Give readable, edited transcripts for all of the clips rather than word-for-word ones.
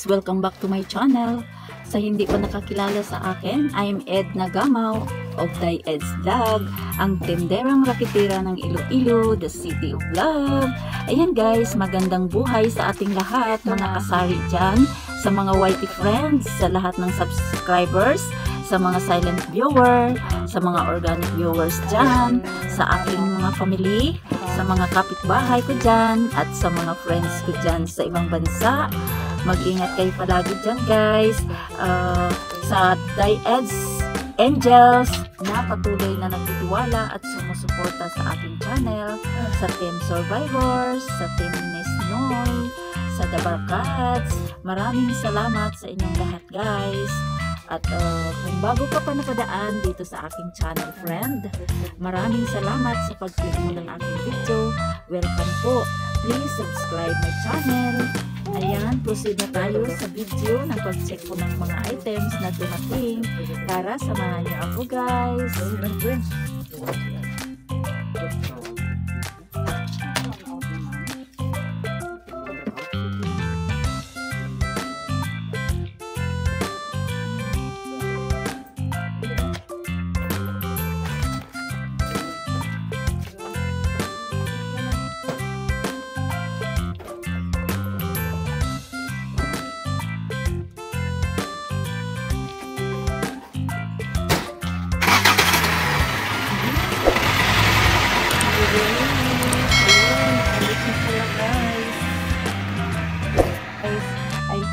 guys! Welcome back to my channel. Sa hindi pa nakakilala sa akin, I'm Edna Gamaw of The Ed's Vlog, ang tenderang rakitira ng Iloilo, the city of love. Ayan guys, magandang buhay sa ating lahat, mga kasari dyan, sa mga YT friends, sa lahat ng subscribers, sa mga silent viewer, sa mga organic viewers dyan, sa aking mga family, sa mga kapitbahay ko dyan, at sa mga friends ko dyan sa ibang bansa. Mag-ingat kayo palagi dyan guys. Sa The Ed's Angels na patuloy na nagtitiwala at sumusuporta sa aking channel, sa Team Survivors, sa Team Nesnoy, sa The Barkats. Maraming salamat sa inyong lahat guys. At kung bago ka pa napadaan dito sa aking channel friend, maraming salamat sa pag-click mo ng aking video. Welcome po. Please subscribe my channel. Ayan, proceed na tayo sa video ng pag-check ko ng mga items na dumating. Tara, samahan niyo ako guys.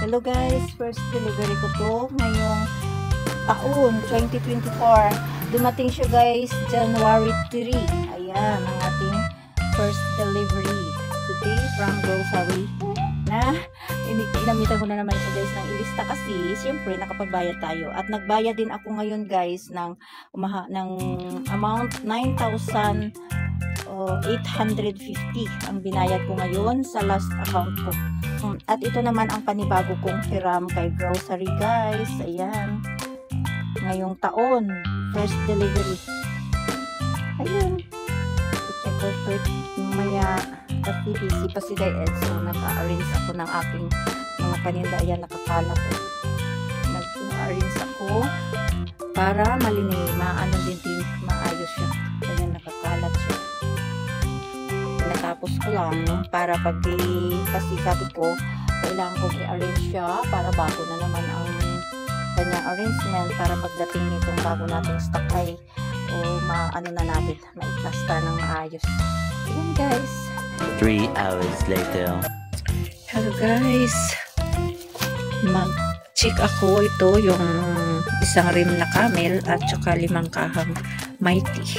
Hello guys, first delivery ko to ngayong taon 2024. Dumating siya guys January 3. Ayan ang ating first delivery today from grocery. Na inamitan ko na naman siya guys ng ilista kasi siyempre nakapagbayad tayo at nagbayad din ako ngayon guys ng amount 9,850 ang binayad ko ngayon sa last account ko. At ito naman ang panibago kong hiram kay grocery guys. Ayan. Ngayong taon. First delivery. Ayan. I-check ko ito maya kasi busy pa si The Ed. So naka-arrange ako ng aking mga paninda. Ayan, nakakalat ko. Nag-arrange ako para malinis. Maano din maayos siya. Ayan, nakakalat siya. Natapos ko lang para kasi sabi ko kailangan ko i-arrange siya para bago na naman ang kanyang arrangement para pagdating nitong bago nating stock ay maano na natin ma-plaster ng maayos. Ayan guys, 3 hours later. hello guys, mag-check ako. Ito yung isang rim na camel at saka 5 kahang mighty.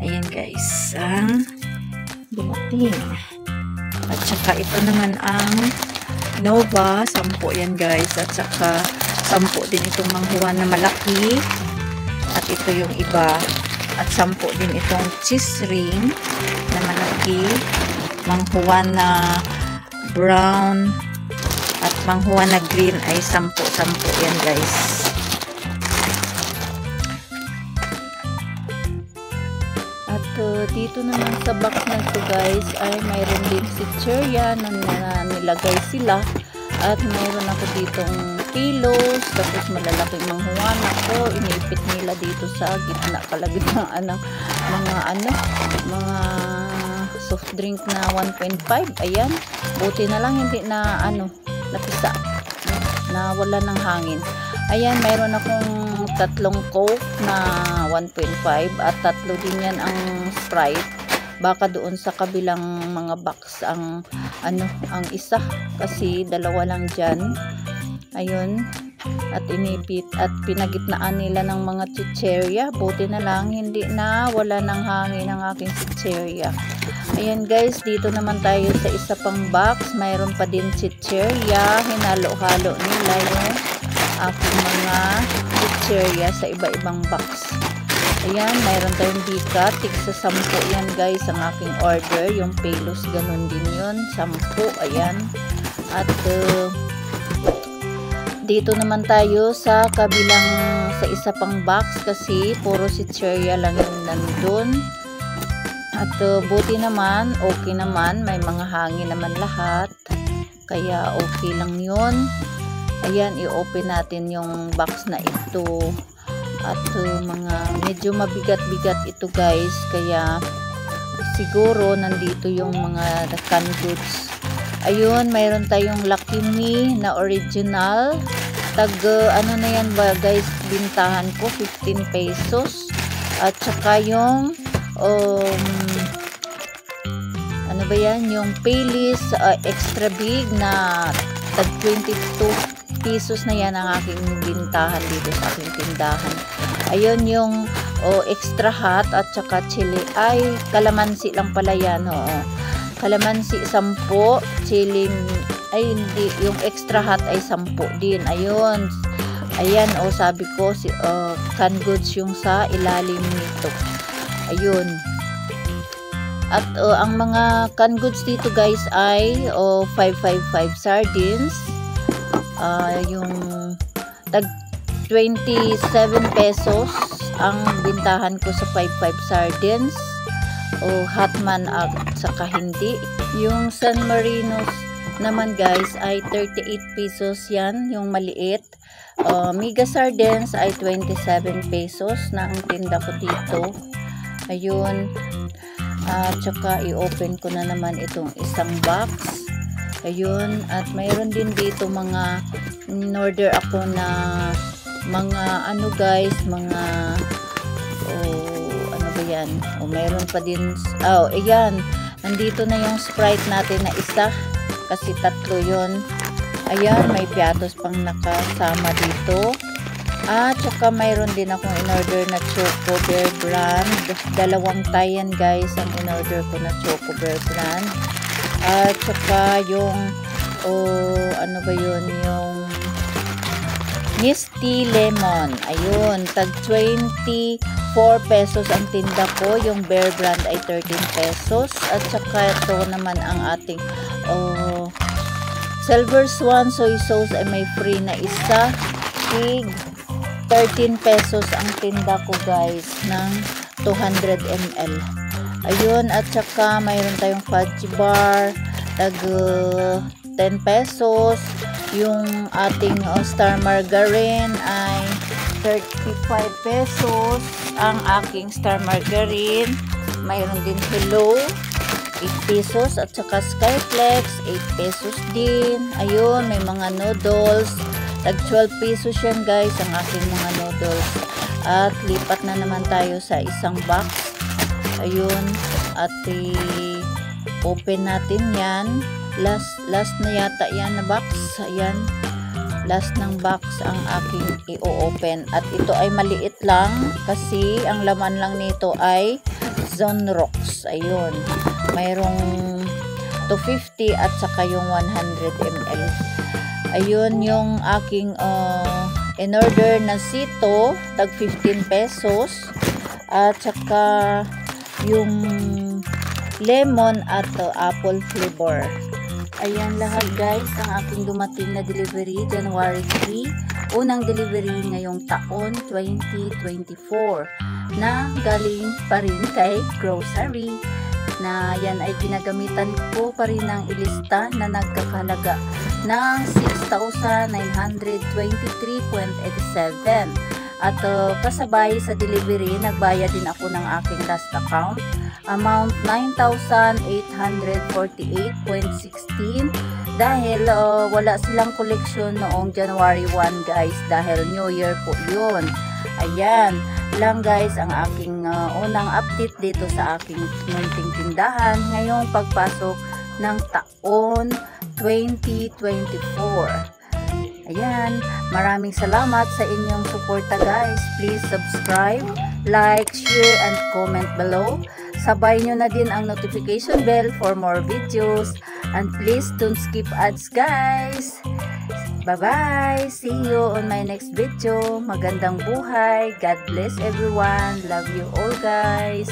Ayan guys, ang dumating. At saka ito naman ang Nova, 10 yan guys. At saka 10 din itong manghuwan na malaki. At ito yung iba. At 10 din itong cheese ring na malaki. Manghuwan na brown at manghuwan na green ay 10 yan guys. Dito naman sa box na ito guys ay mayroon din si Cheria na nilagay sila at mayroon ako ditong kilos, tapos malalaking manghuwan ako, inipit nila dito sa gitna kalagitnaan ng mga soft drink na 1.5. ayan, buti na lang hindi na napisa na wala ng hangin. Ayan, mayroon akong 3 Coke na 1.5 at 3 din yan ang Sprite. Baka doon sa kabilang mga box ang isa kasi 2 lang dyan. Ayun, at inipit at pinagitnaan nila ng mga chicheria. Buti na lang hindi na wala ng hangin ang aking chicheria. Ayan guys, dito naman tayo sa isa pang box. Mayroon pa din chicheria. Hinalo-halo nila yung aking mga chicheria sa iba-ibang box. Ayan, mayroon tayong bika. Tigsa 10 yan guys ang aking order. Yung pelos ganun din yun. 10. Ayan. At dito naman tayo sa kabilang sa isa pang box kasi puro chicheria lang yung nandun. At buti naman, okay naman, may mga hangin naman lahat. Kaya okay lang yun. Ayan, i-open natin yung box na ito. At mga medyo mabigat-bigat ito guys, kaya siguro nandito yung mga canned goods. Ayun, mayroon tayong Lucky Me na original. Ano na yan ba guys, bintahan ko 15 pesos. At saka yung ano ba yan, yung Payless extra big na tag 22 pesos na yan ang aking bintahan dito sa aking tindahan. Ayun yung extra hot at saka chili, ay kalamansi lang pala yan, kalamansi 10, chili ay hindi, yung extra hot ay 10 din. Ayun, ayan, sabi ko canned goods yung sa ilalim nito. Ayun. At ang mga canned goods dito guys ay 555 sardines. Yung tag 27 pesos ang bintahan ko sa 55 sardines. Hotman at saka hindi. Yung San Marinos naman guys ay 38 pesos yan, yung maliit. Mega sardines ay 27 pesos na ang tinda ko dito. Ayun. Tsaka i-open ko na naman itong isang box. Ayun, at mayroon din dito mga in-order ako na mga ano guys, mga ano ba yan? Mayroon pa din, ayan, nandito na yung Sprite natin na isa kasi 3 yun. Ayan, may piatos pang nakasama dito. At saka mayroon din akong in-order na Choco Bear brand. 2 tayan guys ang in-order ko na Choco Bear brand. At saka yung ano ba yun, yung Misty Lemon. Ayun, tag 24 pesos ang tinda ko. Yung Bear brand ay 13 pesos. At saka ito naman ang ating Silver Swan soy sauce ay may free na isa. 13 pesos ang tinda ko guys ng 200 ml. Ayun, at saka mayroon tayong fudge bar tag 10 pesos. Yung ating Star Margarine ay 35 pesos ang aking Star Margarine. Mayroon din Hello 8 pesos at saka Skyflex 8 pesos din. Ayun, may mga noodles tag 12 pesos yan guys ang aking mga noodles. At lipat na naman tayo sa isang box. Ayun, at open natin yan. Last na yata yan na box. Ayan, last ng box ang aking i-open. At ito ay maliit lang kasi ang laman lang nito ay Zone Rocks. Ayun, mayroong 250 at saka yung 100 ml. Ayun yung aking in-order na Sito, tag 15 pesos. At saka yung lemon at apple flavor. Ayan lahat guys ang aking dumating na delivery January 3. Unang delivery ngayong taon 2024 na galing pa rin kay grocery. Na yan ay ginagamitan ko pa rin ng ilista na nagkakalaga ng 6,923.87. At kasabay sa delivery, nagbayad din ako ng aking last account. Amount 9,848.16 dahil wala silang collection noong January 1 guys dahil New Year po yun. Ayan lang guys ang aking unang update dito sa aking munting tindahan ngayong pagpasok ng taon 2024. Ayan, maraming salamat sa inyong suporta guys. Please subscribe, like, share, and comment below. Sabay nyo na din ang notification bell for more videos. And please don't skip ads guys. Bye-bye! See you on my next video. Magandang buhay. God bless everyone. Love you all guys.